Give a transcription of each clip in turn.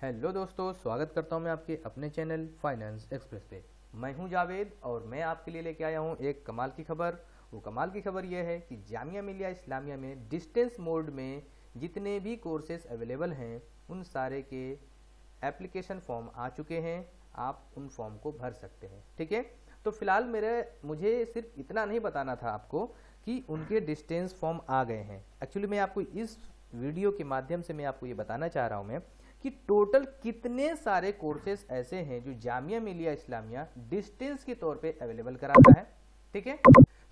Hello दोस्तों, स्वागत करता हूं मैं आपके अपने चैनल फाइनेंस एक्सप्रेस पे। मैं हूं जावेद और मैं आपके लिए लेके आया हूं एक कमाल की खबर। वो कमाल की खबर यह है कि जामिया मिलिया इस्लामिया में डिस्टेंस मोड में जितने भी कोर्सेज अवेलेबल हैं उन सारे के एप्लीकेशन फॉर्म आ चुके हैं। आप उन फॉर्म को भर सकते हैं। ठीक है, तो फिलहाल मुझे सिर्फ इतना नहीं बताना था आपको कि उनके डिस्टेंस फॉर्म आ गए हैं। एक्चुअली मैं आपको इस वीडियो के माध्यम से मैं आपको ये बताना चाह रहा हूँ मैं कि टोटल कितने सारे कोर्सेज ऐसे हैं जो जामिया मिलिया इस्लामिया डिस्टेंस के तौर पे अवेलेबल कराता है। ठीक है,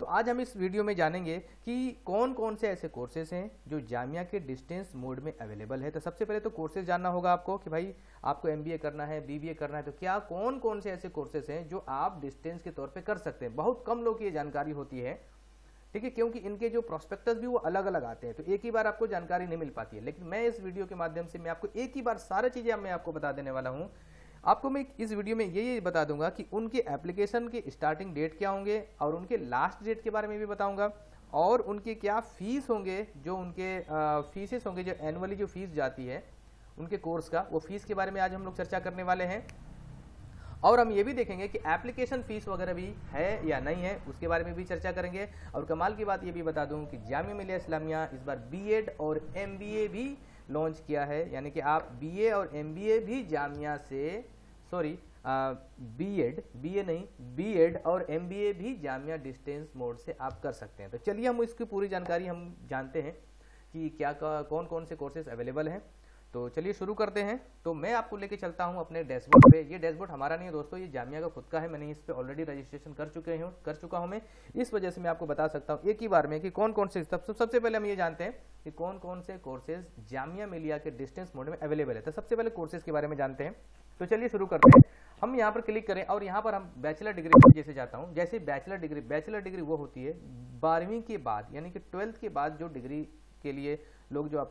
तो आज हम इस वीडियो में जानेंगे कि कौन कौन से ऐसे कोर्सेज हैं जो जामिया के डिस्टेंस मोड में अवेलेबल है। तो सबसे पहले तो कोर्सेज जानना होगा आपको कि भाई आपको एमबीए करना है, बीबीए करना है, तो क्या कौन कौन से ऐसे कोर्सेज हैं जो आप डिस्टेंस के तौर पे कर सकते हैं। बहुत कम लोग की ये जानकारी होती है। ठीक है, क्योंकि इनके जो प्रोस्पेक्टस भी वो अलग अलग आते हैं, तो एक ही बार आपको जानकारी नहीं मिल पाती है। लेकिन मैं इस वीडियो के माध्यम से मैं आपको एक ही बार सारी चीजें मैं आपको बता देने वाला हूं। आपको मैं इस वीडियो में ये बता दूंगा कि उनके एप्लीकेशन के स्टार्टिंग डेट क्या होंगे और उनके लास्ट डेट के बारे में भी बताऊंगा, और उनके क्या फीस होंगे, जो उनके फीसेस होंगे, जो एनुअली जो फीस जाती है उनके कोर्स का, वो फीस के बारे में आज हम लोग चर्चा करने वाले हैं। और हम ये भी देखेंगे कि एप्लीकेशन फीस वगैरह भी है या नहीं है, उसके बारे में भी चर्चा करेंगे। और कमाल की बात ये भी बता दूं कि जामिया मिलिया इस्लामिया इस बार बीएड और एमबीए भी लॉन्च किया है, यानी कि आप बीए और एमबीए भी जामिया से, सॉरी बीए नहीं, बीएड और एमबीए भी जामिया डिस्टेंस मोड से आप कर सकते हैं। तो चलिए हम इसकी पूरी जानकारी हम जानते हैं कि क्या कौन कौन से कोर्सेज अवेलेबल हैं। तो चलिए शुरू करते हैं। तो मैं आपको लेके चलता हूं अपने डैशबोर्ड पे। ये डैशबोर्ड हमारा नहीं है दोस्तों, ये जामिया का खुद का है। मैंने इस पे ऑलरेडी रजिस्ट्रेशन कर चुका हूं मैं। इस वजह से मैं आपको बता सकता हूं एक ही बार में कि कौन कौन से, सबसे पहले हम ये जानते हैं कि कौन कौन से कोर्सेज जामिया मिलिया के डिस्टेंस मोड में अवेलेबल है। तो सबसे पहले कोर्सेज के बारे में जानते हैं। तो चलिए शुरू करते हैं। हम यहाँ पर क्लिक करें और यहाँ पर हम बैचलर डिग्री पर जैसे जाता हूँ, जैसे बैचलर डिग्री वो होती है 12वीं के बाद, यानी कि 12th के बाद जो डिग्री के लिए लोग जो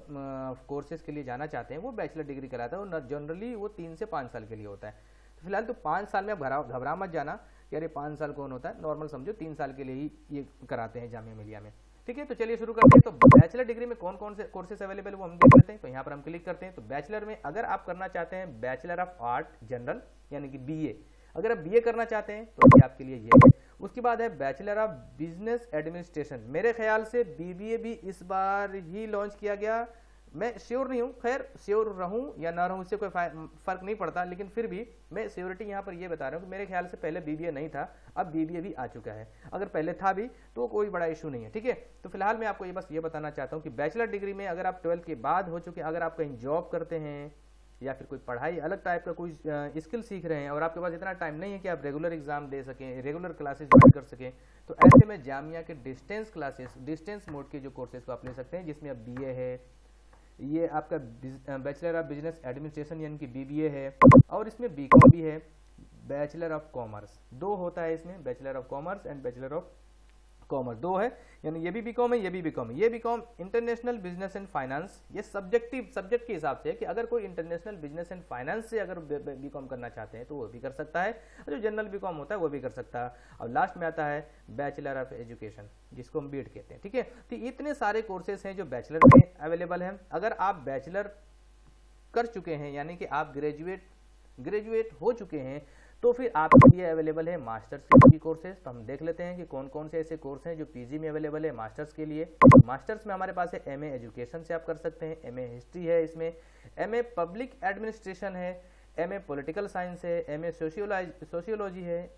कोर्सेज के लिए जाना चाहते हैं वो बैचलर डिग्री कराता है, और जनरली वो 3 से 5 साल के लिए होता है। तो फिलहाल तो 5 साल में आप घबरा मत जाना कि अरे 5 साल कौन होता है, नॉर्मल समझो 3 साल के लिए ही ये कराते हैं जामिया मिलिया में। ठीक है, तो चलिए शुरू करते हैं। तो बैचलर डिग्री में कौन कौन से कोर्सेज अवेलेबल है वो हम देख लेते हैं। तो यहाँ पर हम क्लिक करते हैं। तो बैचलर में अगर आप करना चाहते हैं बैचलर ऑफ आर्ट जनरल, यानी कि बीए, अगर आप बीए करना चाहते हैं तो ये आपके लिए ये है। उसके बाद है बैचलर ऑफ बिजनेस एडमिनिस्ट्रेशन। मेरे ख्याल से बीबीए भी इस बार ही लॉन्च किया गया, मैं श्योर नहीं हूँ। खैर श्योर रहूँ या ना रहूँ इससे कोई फर्क नहीं पड़ता, लेकिन फिर भी मैं श्योरिटी यहाँ पर ये बता रहा हूँ कि मेरे ख्याल से पहले बीबीए नहीं था, अब बीबीए भी आ चुका है। अगर पहले था भी तो कोई बड़ा इशू नहीं है। ठीक है, तो फिलहाल मैं आपको ये बस ये बताना चाहता हूँ कि बैचलर डिग्री में अगर आप 12th के बाद हो चुके, अगर आप कहीं जॉब करते हैं या फिर कोई पढ़ाई अलग टाइप का कोई स्किल सीख रहे हैं और आपके पास इतना टाइम नहीं है कि आप रेगुलर एग्जाम दे सकें, रेगुलर क्लासेस ज्वाइन कर सकें, तो ऐसे में जामिया के डिस्टेंस क्लासेस, डिस्टेंस मोड के जो कोर्सेज को आप ले सकते हैं, जिसमें अब बीए है, ये आपका बैचलर ऑफ बिजनेस एडमिनिस्ट्रेशन यानी कि बीबीए है, और इसमें बीकॉम भी है, बैचलर ऑफ कॉमर्स, 2 होता है इसमें, bachelor of commerce and bachelor of commerce 2 है, यानी ये भी बीकॉम है, ये भी बीकॉम है। ये BCom international business and finance, ये सब्जेक्ट के हिसाब से है कि अगर कोई इंटरनेशनल बिजनेस एंड फाइनेंस से अगर बीकॉम करना चाहते हैं तो वो भी कर सकता है, और जो जनरल बीकॉम होता है वो भी कर सकता है। और लास्ट में आता है बैचलर ऑफ एजुकेशन, जिसको हम बीएड कहते हैं। ठीक है, तो इतने सारे कोर्सेज हैं जो बैचलर में अवेलेबल हैं। अगर आप बैचलर कर चुके हैं, यानी कि आप ग्रेजुएट हो चुके हैं, तो फिर आपके लिए अवेलेबल है मास्टर्स की कोर्सेज। तो हम देख लेते हैं कि कौन कौन से ऐसे कोर्स हैं जो पीजी में अवेलेबल है मास्टर्स के लिए। मास्टर्स में हमारे पास है एमए एजुकेशन से आप कर सकते हैं, एमए हिस्ट्री है, इसमें एमए पब्लिक एडमिनिस्ट्रेशन है, एमए पॉलिटिकल साइंस है, एमए सोशियोलॉजी है,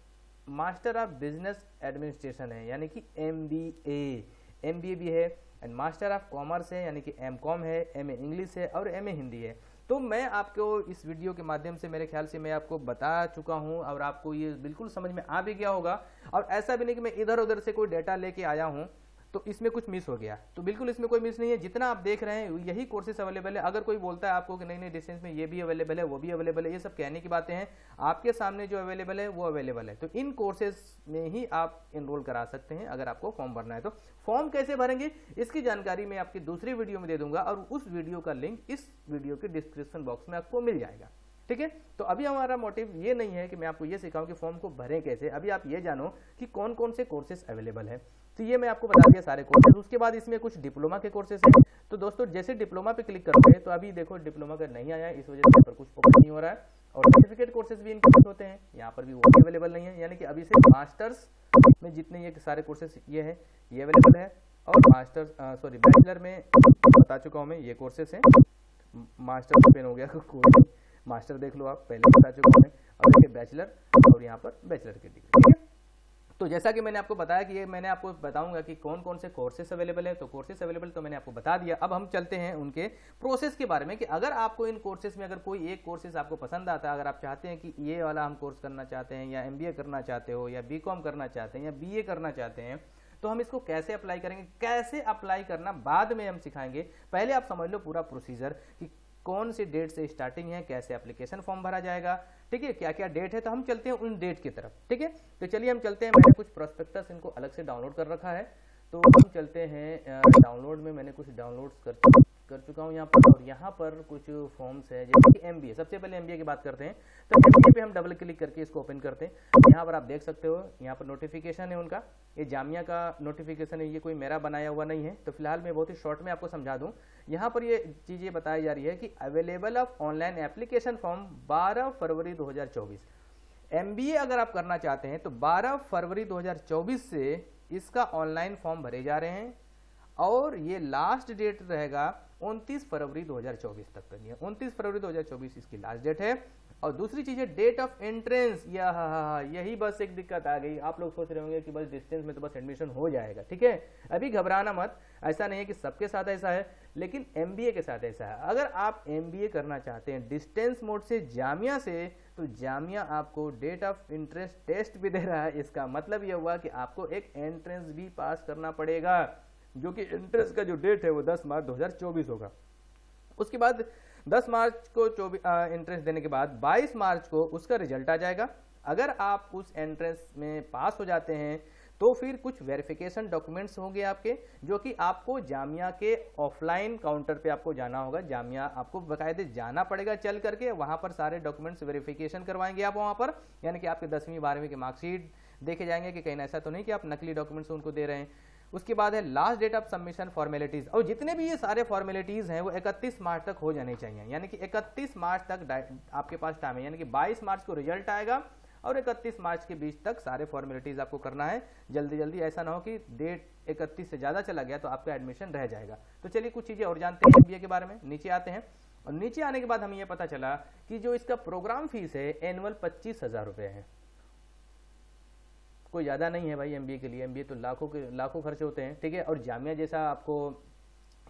मास्टर ऑफ बिजनेस एडमिनिस्ट्रेशन है, यानी कि एमबीए भी है, एंड मास्टर ऑफ कॉमर्स है, यानी कि एमकॉम है, एमए इंग्लिश है, और एमए हिंदी है। तो मैं आपको इस वीडियो के माध्यम से मेरे ख्याल से मैं आपको बता चुका हूं और आपको ये बिल्कुल समझ में आ भी गया होगा। और ऐसा भी नहीं कि मैं इधर उधर से कोई डेटा लेके आया हूं तो इसमें कुछ मिस हो गया, तो बिल्कुल इसमें कोई मिस नहीं है। जितना आप देख रहे हैं यही कोर्सेज अवेलेबल है। अगर कोई बोलता है आपको कि नहीं नहीं डिस्टेंस में ये भी अवेलेबल है, वो भी अवेलेबल है, ये सब कहने की बातें हैं। आपके सामने जो अवेलेबल है वो अवेलेबल है, तो इन कोर्सेज में ही आप एनरोल करा सकते हैं अगर आपको फॉर्म भरना है। तो फॉर्म कैसे भरेंगे इसकी जानकारी मैं आपकी दूसरी वीडियो में दे दूंगा, और उस वीडियो का लिंक इस वीडियो के डिस्क्रिप्शन बॉक्स में आपको मिल जाएगा। ठीक है, तो अभी हमारा मोटिव ये नहीं है कि मैं आपको ये सिखाऊं कि फॉर्म को भरें कैसे। अभी आप ये जानो कि कौन कौन से कोर्सेज अवेलेबल है। तो ये मैं आपको बता दिया सारे कोर्सेज। उसके बाद इसमें कुछ डिप्लोमा के कोर्सेज हैं। तो दोस्तों जैसे डिप्लोमा पे क्लिक करते हैं तो अभी देखो डिप्लोमा का नहीं आया, इस वजह से यहाँ पर कुछ ओपन नहीं हो रहा है। और सर्टिफिकेट कोर्सेज भी इनके होते हैं, यहाँ पर भी वो भी अवेलेबल नहीं है। यानी कि अभी से मास्टर्स में जितने ये सारे कोर्सेज ये है ये अवेलेबल है। और मास्टर्स बैचलर में बता चुका हूँ मैं ये कोर्सेज हैं। मास्टर ओपन हो गया कोई मास्टर देख लो आप, पहले बता चुका हूँ मैं। अब देखिए बैचलर और यहाँ पर बैचलर की डिग्री, ठीक है। तो जैसा कि मैंने आपको बताया कि ये मैंने आपको बताऊंगा कि कौन कौन से कोर्सेज अवेलेबल है। तो कोर्सेज अवेलेबल तो मैंने आपको बता दिया। अब हम चलते हैं उनके प्रोसेस के बारे में कि अगर आपको इन कोर्सेज में अगर कोई एक कोर्सेज आपको पसंद आता है, अगर आप चाहते हैं कि ये वाला हम कोर्स करना चाहते हैं, या MBA करना चाहते हो, या BCom करना चाहते हैं, या BA करना चाहते हैं, तो हम इसको कैसे अप्लाई करेंगे, कैसे अप्लाई करना बाद में हम सिखाएंगे। पहले आप समझ लो पूरा प्रोसीजर कि कौन सी डेट से स्टार्टिंग है, कैसे एप्लीकेशन फॉर्म भरा जाएगा, ठीक है, क्या क्या डेट है। तो हम चलते हैं उन डेट की तरफ, ठीक है। तो चलिए हम चलते हैं। मैंने कुछ प्रोस्पेक्टस इनको अलग से डाउनलोड कर रखा है, तो हम चलते हैं डाउनलोड में। मैंने कुछ डाउनलोड्स कर चुका हूँ यहाँ पर। और यहाँ पर कुछ फॉर्म्स है जैसे कि MBA। सबसे पहले MBA की बात करते हैं। तो MBA पे हम डबल क्लिक करके इसको ओपन करते हैं। यहाँ पर आप देख सकते हो, यहाँ पर नोटिफिकेशन है उनका, ये जामिया का नोटिफिकेशन है, ये कोई मेरा बनाया हुआ नहीं है। तो फिलहाल मैं बहुत ही शॉर्ट में आपको समझा दूँ। यहाँ पर ये चीज़ें बताई जा रही है कि available of online application form 12 February 2024। MBA अगर आप करना चाहते हैं तो 12 फरवरी 2024 से इसका ऑनलाइन फॉर्म भरे जा रहे हैं। और ये लास्ट डेट रहेगा 29 फरवरी 2024 तक करनी है। 29 फरवरी 2024 इसकी लास्ट डेट है। और दूसरी चीज है डेट ऑफ एंट्रेंस। यही बस एक दिक्कत आ गई। आप लोग सोच रहे होंगे कि बस डिस्टेंस में तो बस एडमिशन हो जाएगा, ठीक है। अभी घबराना मत, ऐसा नहीं है कि सबके साथ ऐसा है, लेकिन MBA के साथ ऐसा है। अगर आप MBA करना चाहते हैं डिस्टेंस मोड से जामिया से, तो जामिया आपको डेट ऑफ इंट्रेंस टेस्ट भी दे रहा है। इसका मतलब यह हुआ कि आपको एक एंट्रेंस भी पास करना पड़ेगा, जो कि एंट्रेंस का जो डेट है वो 10 मार्च 2024 होगा। उसके बाद 10 मार्च को एंट्रेंस देने के बाद 22 मार्च को उसका रिजल्ट आ जाएगा। अगर आप उस एंट्रेंस में पास हो जाते हैं तो फिर कुछ वेरिफिकेशन डॉक्यूमेंट्स होंगे आपके, जो कि आपको जामिया के ऑफलाइन काउंटर पे आपको जाना होगा। जामिया आपको बाकायदे जाना पड़ेगा चल करके, वहां पर सारे डॉक्यूमेंट्स वेरिफिकेशन करवाएंगे आप वहां पर। यानी कि आपके 10वीं 12वीं के मार्कशीट देखे जाएंगे कि कहीं ऐसा तो नहीं कि आप नकली डॉक्यूमेंट्स उनको दे रहे हैं। उसके बाद है last date of submission formalities. और जितने भी ये सारे फॉर्मेलिटीज हैं वो 31 मार्च तक हो जाने चाहिए। यानी कि 31 मार्च तक आपके पास टाइम है। यानी कि 22 मार्च को रिजल्ट आएगा और 31 मार्च के बीच तक सारे फॉर्मेलिटीज आपको करना है। जल्दी जल्दी ऐसा ना हो कि डेट 31 से ज्यादा चला गया तो आपका एडमिशन रह जाएगा। तो चलिए कुछ चीजें और जानते हैं MBA के बारे में। नीचे आते हैं और नीचे आने के बाद हमें यह पता चला कि जो इसका प्रोग्राम फीस है एनुअल 25,000 रुपए है। कोई ज्यादा नहीं है भाई MBA के लिए। MBA तो लाखों खर्चे होते हैं, ठीक है। और जामिया जैसा आपको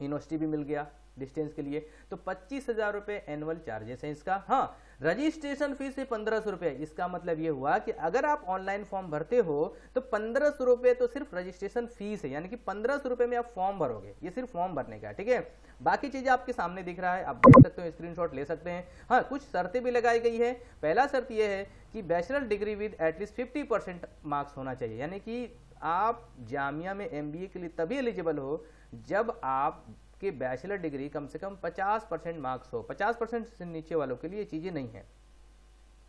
यूनिवर्सिटी भी मिल गया डिस्टेंस के लिए, तो 25,000 रुपए एनुअल चार्जेस है इसका। हाँ, रजिस्ट्रेशन फीस है 1,500 रुपए। इसका मतलब ये हुआ कि अगर आप ऑनलाइन फॉर्म भरते हो तो 1,500 रुपए तो सिर्फ रजिस्ट्रेशन फीस है। यानी कि 1,500 रुपए में आप फॉर्म भरोगे, ये सिर्फ फॉर्म भरने का है, ठीक है। बाकी चीजें आपके सामने दिख रहा है, आप देख सकते हो, स्क्रीनशॉट ले सकते हैं। हाँ, कुछ शर्तें भी लगाई गई है। पहला शर्त यह है कि bachelor degree with at least 50% marks होना चाहिए। यानी कि आप जामिया में MBA के लिए तभी एलिजिबल हो जब आप कि बैचलर डिग्री कम से कम 50% मार्क्स हो। 50% से नीचे वालों के लिए चीजें नहीं है,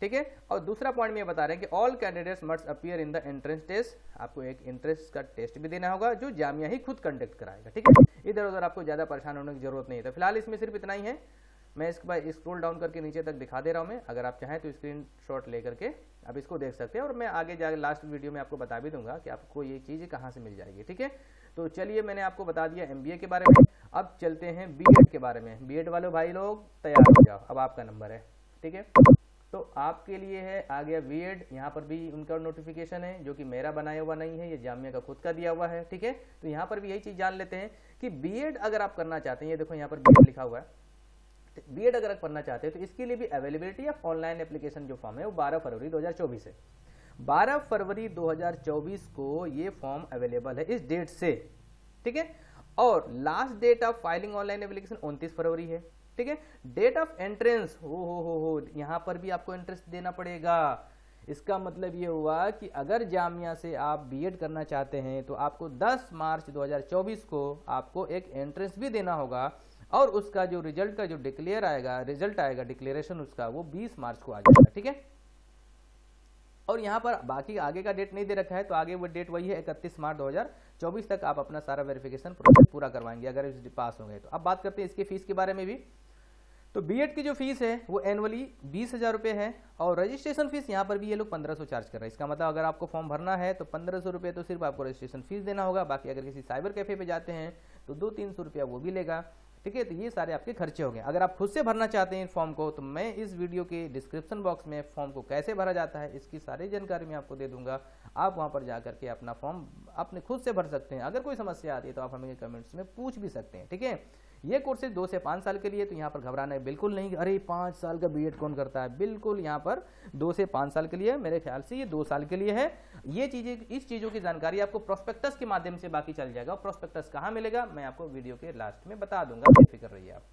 ठीक है। और दूसरा पॉइंट में बता रहे हैं कि all candidates must appear in the entrance test. आपको एक एंट्रेंस का टेस्ट भी देना होगा जो जामिया ही खुद कंडक्ट कराएगा, ठीक है। इधर उधर आपको ज्यादा परेशान होने की जरूरत नहीं है। तो फिलहाल इसमें सिर्फ इतना ही है। मैं इसके बाद स्क्रॉल डाउन करके नीचे तक दिखा दे रहा हूं मैं। अगर आप चाहें तो स्क्रीनशॉट लेकर के आप इसको देख सकते हैं। और मैं आगे जाकर लास्ट वीडियो में आपको बता भी दूंगा कि आपको ये चीज़ कहाँ से मिल जाएगी, ठीक है। तो चलिए, मैंने आपको बता दिया MBA के बारे में। अब चलते हैं B.Ed के बारे में। B.Ed वालों भाई लोग तैयार हो जाओ, अब आपका नंबर है, ठीक है। तो आपके लिए है आ गया B.Ed। यहाँ पर भी उनका नोटिफिकेशन है जो कि मेरा बनाया हुआ नहीं है, ये जामिया का खुद का दिया हुआ है, ठीक है। तो यहाँ पर भी यही चीज़ जान लेते हैं कि B.Ed अगर आप करना चाहते हैं, ये देखो यहाँ पर B.Ed लिखा हुआ है। B.Ed अगर आप करना चाहते हैं तो इसके लिए भी अवेलेबिलिटी ऑफ ऑनलाइन एप्लीकेशन जो फॉर्म है वो 12 फरवरी 2024 है। 12 फरवरी 2024 को ये फॉर्म अवेलेबल है इस डेट से, ठीक है। और last date of filing online application 29 फरवरी है, ठीक है। डेट ऑफ एंट्रेंस हो यहां पर भी आपको एंट्रेंस देना पड़ेगा। इसका मतलब ये हुआ कि अगर जामिया से आप B.Ed करना चाहते हैं तो आपको 10 मार्च 2024 को आपको एक एंट्रेंस भी देना होगा। और उसका जो रिजल्ट का जो रिजल्ट आएगा डिक्लेरेशन उसका, वो 20 मार्च को आ जाएगा, ठीक है। और यहाँ पर बाकी आगे का डेट नहीं दे रखा है, तो आगे वो डेट वही है 31 मार्च 2024 तक आप अपना सारा वेरिफिकेशन प्रोसेस पूरा करवाएंगे अगर इस पास हो गए तो। अब बात करते हैं इसकी फीस के बारे में भी। तो बीएड की जो फीस है वो एनुअली 20,000 रुपये है, और रजिस्ट्रेशन फीस यहाँ पर भी ये लोग 1500 चार्ज कर रहे हैं। इसका मतलब अगर आपको फॉर्म भरना है तो 1500 रुपये तो सिर्फ आपको रजिस्ट्रेशन फीस देना होगा, बाकी अगर किसी साइबर कैफे पे जाते हैं तो 200-300 रुपया वो भी लेगा, ठीक है। तो ये सारे आपके खर्चे हो गए। अगर आप खुद से भरना चाहते हैं फॉर्म को तो मैं इस वीडियो के डिस्क्रिप्शन बॉक्स में फॉर्म को कैसे भरा जाता है इसकी सारी जानकारी मैं आपको दे दूंगा। आप वहां पर जाकर के अपना फॉर्म अपने खुद से भर सकते हैं। अगर कोई समस्या आती है तो आप हमें कमेंट्स में पूछ भी सकते हैं, ठीक है। ये कोर्सेज 2 से 5 साल के लिए, तो यहाँ पर घबराना है बिल्कुल नहीं, अरे 5 साल का बीएड कौन करता है, बिल्कुल यहाँ पर 2 से 5 साल के लिए, मेरे ख्याल से ये 2 साल के लिए है। ये चीजें, इस चीजों की जानकारी आपको प्रोस्पेक्टस के माध्यम से बाकी चल जाएगा। प्रोस्पेक्टस कहाँ मिलेगा मैं आपको वीडियो के लास्ट में बता दूंगा, बेफिक्र रहिए आप,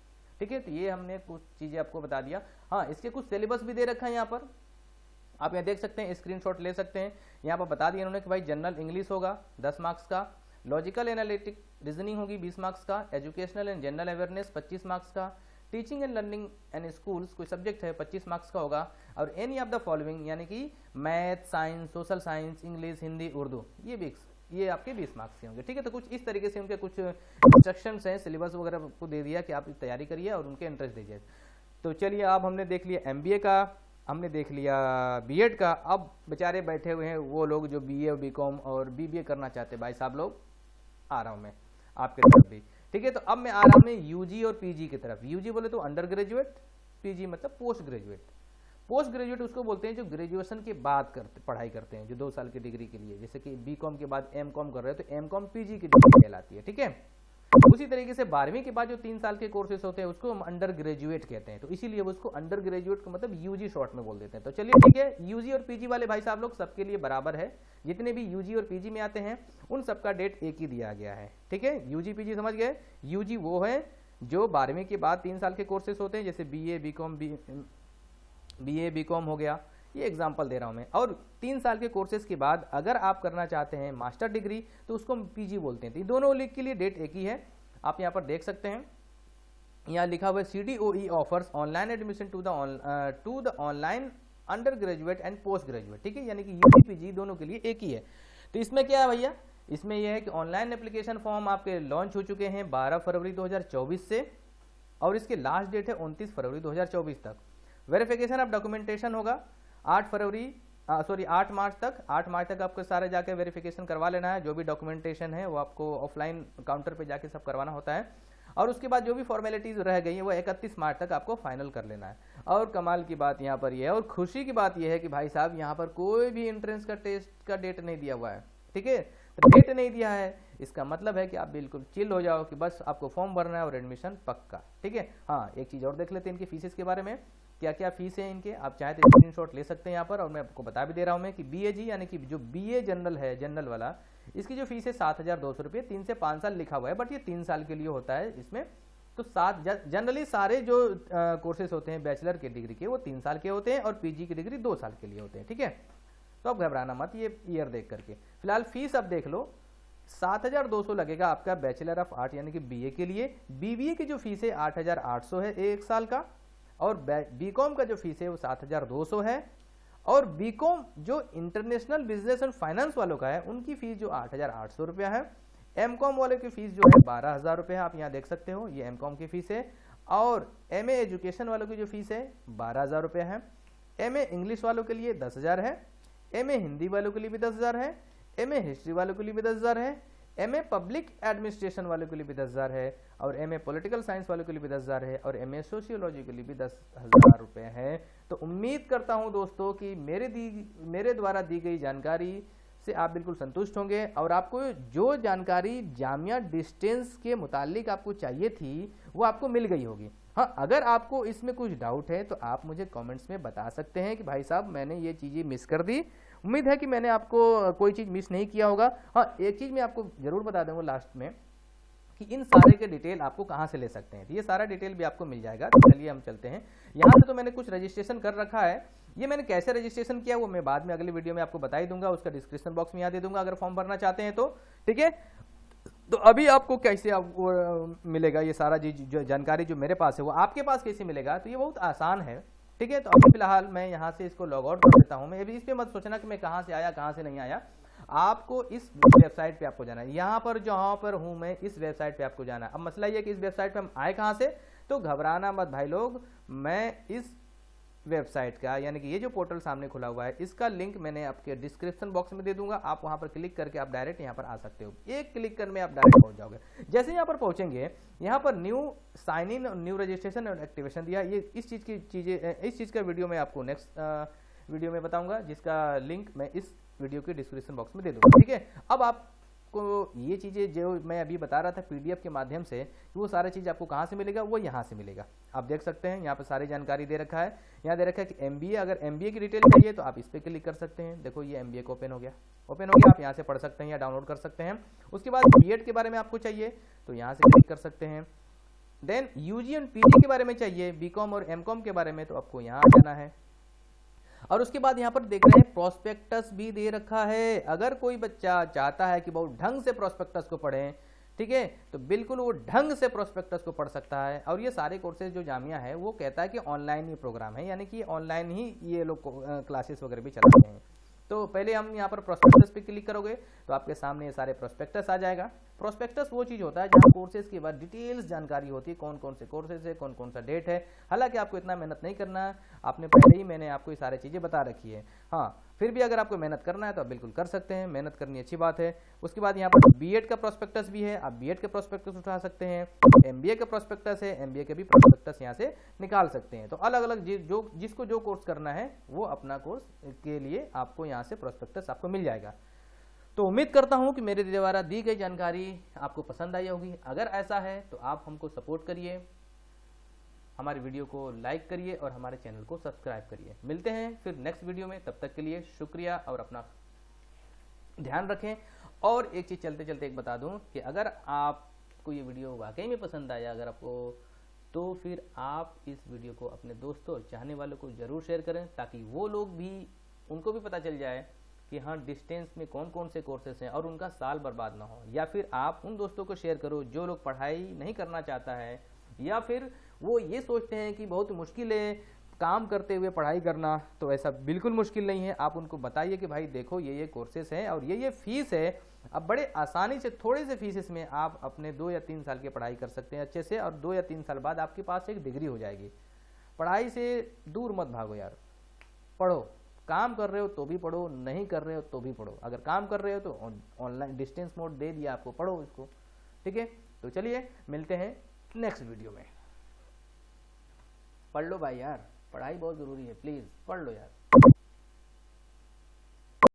ठीक है। तो ये हमने कुछ चीजें आपको बता दिया। हाँ, इसके कुछ सिलेबस भी दे रखा है यहाँ पर, आप यहाँ देख सकते हैं, स्क्रीनशॉट ले सकते हैं। यहाँ पर बता दिया उन्होंने कि भाई जनरल इंग्लिश होगा 10 मार्क्स का, लॉजिकल एनालिटिक रीजनिंग होगी 20 मार्क्स का, educational and general awareness 25 marks का, teaching and learning and schools कोई सब्जेक्ट है 25 मार्क्स का होगा, और एनी ऑफ द फॉलोइंग यानी कि math, science, social science, English, Hindi, Urdu, ये आपके 20 मार्क्स के होंगे, ठीक है। तो कुछ इस तरीके से उनके कुछ इंस्ट्रक्शंस हैं, सिलेबस वगैरह आपको दे दिया कि आप तैयारी करिए और उनके इंटरेस्ट दीजिए। तो चलिए, अब हमने देख लिया एमबीए का, हमने देख लिया बीएड का। अब बेचारे बैठे हुए हैं वो लोग जो बीए, बीकॉम और बीबीए करना चाहते हैं, भाई साहब लोग आ रहा हूं मैं आपके तरफ भी, ठीक है। तो अब मैं आ रहा हूं यूजी और पीजी की तरफ। यूजी बोले तो अंडर ग्रेजुएट, पीजी मतलब पोस्ट ग्रेजुएट। पोस्ट ग्रेजुएट उसको बोलते हैं जो ग्रेजुएशन के बाद पढ़ाई करते हैं, जो 2 साल की डिग्री के लिए, जैसे कि बीकॉम के बाद एमकॉम कर रहे हैं तो एमकॉम पीजी की डिग्री कहलाती है, ठीक है। उसी तरीके से 12वीं के बाद जो 3 साल के कोर्सेज होते हैं उसको हम अंडर ग्रेजुएट कहते हैं, तो इसीलिए उसको अंडर ग्रेजुएट का मतलब यूजी शॉर्ट में बोल देते हैं। तो चलिए ठीक है, यूजी और पीजी वाले भाई साहब लोग सबके लिए बराबर है, जितने भी यूजी और पीजी में आते हैं उन सबका डेट एक ही दिया गया है, ठीक है। यूजी पीजी समझ गए। यूजी वो है जो 12वीं के बाद 3 साल के कोर्सेज होते हैं, जैसे बीए, बीकॉम हो गया, ये एग्जाम्पल दे रहा हूं मैं। और 3 साल के कोर्सेज के बाद अगर आप करना चाहते हैं मास्टर डिग्री तो उसको हम पीजी बोलते हैं। तो दोनों के लिए डेट एक ही है, आप यहाँ पर देख सकते हैं, यहाँ लिखा हुआ है CDOE offers online admission to the online under graduate and post graduate, ठीक है। यानी कि यूजी पीजी दोनों के लिए एक ही है। तो इसमें क्या है भैया, इसमें यह है कि ऑनलाइन एप्लीकेशन फॉर्म आपके लॉन्च हो चुके हैं 12 फरवरी 2024 से, और इसके लास्ट डेट है 29 फरवरी 2024 तक। वेरिफिकेशन ऑफ डॉक्यूमेंटेशन होगा 8 मार्च तक। 8 मार्च तक आपको सारे जाके वेरिफिकेशन करवा लेना है, जो भी डॉक्यूमेंटेशन है वो आपको ऑफलाइन काउंटर पे जाके सब करवाना होता है, और उसके बाद जो भी फॉर्मेलिटीज रह गई है वो 31 मार्च तक आपको फाइनल कर लेना है। और कमाल की बात यहाँ पर यह है, और खुशी की बात यह है कि भाई साहब यहाँ पर कोई भी एंट्रेंस का टेस्ट का डेट नहीं दिया हुआ है, ठीक है। तो डेट नहीं दिया है, इसका मतलब है कि आप बिल्कुल चिल हो जाओ कि बस आपको फॉर्म भरना है और एडमिशन पक्का, ठीक है। हाँ, एक चीज़ और देख लेते हैं इनकी फीसेस के बारे में, क्या क्या फीस है इनके। आप चाहे तो स्क्रीनशॉट ले सकते हैं यहाँ पर, और मैं आपको बता भी दे रहा हूँ मैं कि बीएजी यानी कि जो बीए जनरल है, जनरल वाला, इसकी जो फीस है 7,200 रुपये, 3 से 5 साल लिखा हुआ है, बट ये 3 साल के लिए होता है इसमें। तो जनरली सारे जो कोर्सेज होते हैं बैचलर के डिग्री के वो 3 साल के होते हैं, और पीजी की डिग्री 2 साल के लिए होते हैं, ठीक है। तो अब घबराना मत ये ईयर देख करके। फिलहाल फीस अब देख लो, 7,200 लगेगा आपका बैचलर ऑफ आर्ट यानी कि बीए के लिए। बीबीए की जो फीस है 8,800 है 1 साल का, और बीकॉम का जो फीस है वो 7,200 है, और बीकॉम जो इंटरनेशनल बिजनेस एंड फाइनेंस वालों का है उनकी फीस जो 8,800 रुपया है। एमकॉम वाले की फीस जो है 12,000 रुपये है, आप यहाँ देख सकते हो, ये एमकॉम की फीस है। और एमए एजुकेशन वालों की जो फीस है 12,000 रुपये है। एमए इंग्लिश वालों के लिए 10,000 है, एमए हिंदी वालों के लिए भी 10,000 है, एमए हिस्ट्री वालों के लिए भी 10,000 है, एमए पब्लिक एडमिनिस्ट्रेशन वालों के लिए भी 10,000 है, और एमए पॉलिटिकल साइंस वालों के लिए भी 10,000 है, और एमए सोशियोलॉजी के लिए भी 10,000 रुपये है। तो उम्मीद करता हूं दोस्तों कि मेरे द्वारा दी गई जानकारी से आप बिल्कुल संतुष्ट होंगे, और आपको जो जानकारी जामिया डिस्टेंस के मुतालिक आपको चाहिए थी वो आपको मिल गई होगी। हाँ, अगर आपको इसमें कुछ डाउट है तो आप मुझे कमेंट्स में बता सकते हैं कि भाई साहब मैंने ये चीज़ें मिस कर दी। उम्मीद है कि मैंने आपको कोई चीज़ मिस नहीं किया होगा। हाँ, एक चीज़ मैं आपको ज़रूर बता दूंगा लास्ट में कि इन सारे के डिटेल आपको कहाँ से ले सकते हैं, तो ये सारा डिटेल भी आपको मिल जाएगा। तो चलिए हम चलते हैं। यहाँ से तो मैंने कुछ रजिस्ट्रेशन कर रखा है, ये मैंने कैसे रजिस्ट्रेशन किया वो मैं बाद में अगली वीडियो में आपको बता ही दूंगा, उसका डिस्क्रिप्शन बॉक्स में यहाँ दे दूंगा अगर फॉर्म भरना चाहते हैं तो, ठीक है। तो अभी आपको कैसे मिलेगा ये सारा जो जानकारी जो मेरे पास है वो आपके पास कैसे मिलेगा, तो ये बहुत आसान है। ठीक है। तो अभी फिलहाल मैं यहाँ से इसको लॉग आउट कर देता हूँ। मैं अभी इस पे मत सोचना कि मैं कहाँ से आया कहाँ से नहीं आया, आपको इस वेबसाइट पे आपको जाना है। यहाँ पर जहाँ पर हूँ मैं, इस वेबसाइट पे आपको जाना है। अब मसला ये कि इस वेबसाइट पे हम आए कहाँ से, तो घबराना मत भाई लोग, मैं इस वेबसाइट का यानी कि ये जो पोर्टल सामने खुला हुआ है इसका लिंक मैंने आपके डिस्क्रिप्शन बॉक्स में दे दूंगा। आप वहां पर क्लिक करके आप डायरेक्ट यहाँ पर आ सकते हो। एक क्लिक करने में आप डायरेक्ट पहुंच जाओगे। जैसे यहाँ पर पहुंचेंगे, यहाँ पर new sign in, new registration और एक्टिवेशन दिया। ये इस चीज़ का वीडियो मैं आपको नेक्स्ट वीडियो में बताऊंगा, जिसका लिंक मैं इस वीडियो के डिस्क्रिप्शन बॉक्स में दे दूंगा। ठीक है। अब आपको ये चीज़ें जो मैं अभी बता रहा था पीडीएफ के माध्यम से, वो सारा चीज़ आपको कहाँ से मिलेगा, वो यहाँ से मिलेगा। आप देख सकते हैं यहाँ पर सारी जानकारी दे रखा है। यहाँ दे रखा है कि एमबीए, अगर एमबीए की डिटेल चाहिए तो आप इस पर क्लिक कर सकते हैं। देखो ये एमबीए को ओपन हो गया, आप यहाँ से पढ़ सकते हैं या डाउनलोड कर सकते हैं। उसके बाद बीएड के बारे में आपको चाहिए तो यहाँ से क्लिक कर सकते हैं। देन यूजी एंड पीजी के बारे में चाहिए, बीकॉम और एमकॉम के बारे में, तो आपको यहाँ आ जाना है। और उसके बाद यहाँ पर देख रहे हैं प्रोस्पेक्टस भी दे रखा है। अगर कोई बच्चा चाहता है कि बहुत ढंग से प्रोस्पेक्टस को पढ़ें, ठीक है, तो बिल्कुल वो ढंग से प्रोस्पेक्टस को पढ़ सकता है। और ये सारे कोर्सेज जो जामिया है वो कहता है कि ऑनलाइन ही प्रोग्राम है, यानी कि ऑनलाइन ही ये लोग क्लासेस वगैरह भी चलाते हैं। तो पहले हम यहाँ पर प्रोस्पेक्टस पे क्लिक करोगे तो आपके सामने ये सारे प्रोस्पेक्टस आ जाएगा। प्रोस्पेक्टस वो चीज़ होता है जहाँ कोर्सेज के बाद डिटेल्स जानकारी होती है, कौन कौन से कोर्सेज है, कौन कौन सा डेट है। हालांकि आपको इतना मेहनत नहीं करना है, आपने पहले ही मैंने आपको ये सारी चीज़ें बता रखी है। हाँ, फिर भी अगर आपको मेहनत करना है तो आप बिल्कुल कर सकते हैं, मेहनत करनी अच्छी बात है। उसके बाद यहाँ पर बीएड का प्रोस्पेक्टस भी है, आप बीएड के प्रोस्पेक्टस उठा सकते हैं। एमबीए का प्रोस्पेक्टस है, एमबीए के भी प्रोस्पेक्टस यहाँ से निकाल सकते हैं। तो अलग अलग जिसको जो कोर्स करना है वो अपना कोर्स के लिए आपको यहाँ से प्रोस्पेक्टस आपको मिल जाएगा। तो उम्मीद करता हूँ कि मेरे द्वारा दी गई जानकारी आपको पसंद आई होगी। अगर ऐसा है तो आप हमको सपोर्ट करिए, हमारी वीडियो को लाइक करिए और हमारे चैनल को सब्सक्राइब करिए। मिलते हैं फिर नेक्स्ट वीडियो में, तब तक के लिए शुक्रिया और अपना ध्यान रखें। और एक चीज़ चलते चलते एक बता दूं कि अगर आपको ये वीडियो वाकई में पसंद आया अगर आपको, तो फिर आप इस वीडियो को अपने दोस्तों और चाहने वालों को ज़रूर शेयर करें, ताकि वो लोग भी, उनको भी पता चल जाए कि हाँ डिस्टेंस में कौन कौन से कोर्सेस हैं और उनका साल बर्बाद ना हो। या फिर आप उन दोस्तों को शेयर करो जो लोग पढ़ाई नहीं करना चाहता है, या फिर वो ये सोचते हैं कि बहुत मुश्किल है काम करते हुए पढ़ाई करना। तो ऐसा बिल्कुल मुश्किल नहीं है। आप उनको बताइए कि भाई देखो ये कोर्सेस हैं और ये फीस है। अब बड़े आसानी से थोड़े से फीस में आप अपने 2 या 3 साल की पढ़ाई कर सकते हैं अच्छे से, और 2 या 3 साल बाद आपके पास एक डिग्री हो जाएगी। पढ़ाई से दूर मत भागो यार, पढ़ो। काम कर रहे हो तो भी पढ़ो, नहीं कर रहे हो तो भी पढ़ो। अगर काम कर रहे हो तो ऑनलाइन डिस्टेंस मोड दे दिया आपको, पढ़ो इसको। ठीक है, तो चलिए मिलते हैं नेक्स्ट वीडियो में। पढ़ लो भाई यार, पढ़ाई बहुत ज़रूरी है, प्लीज़ पढ़ लो यार।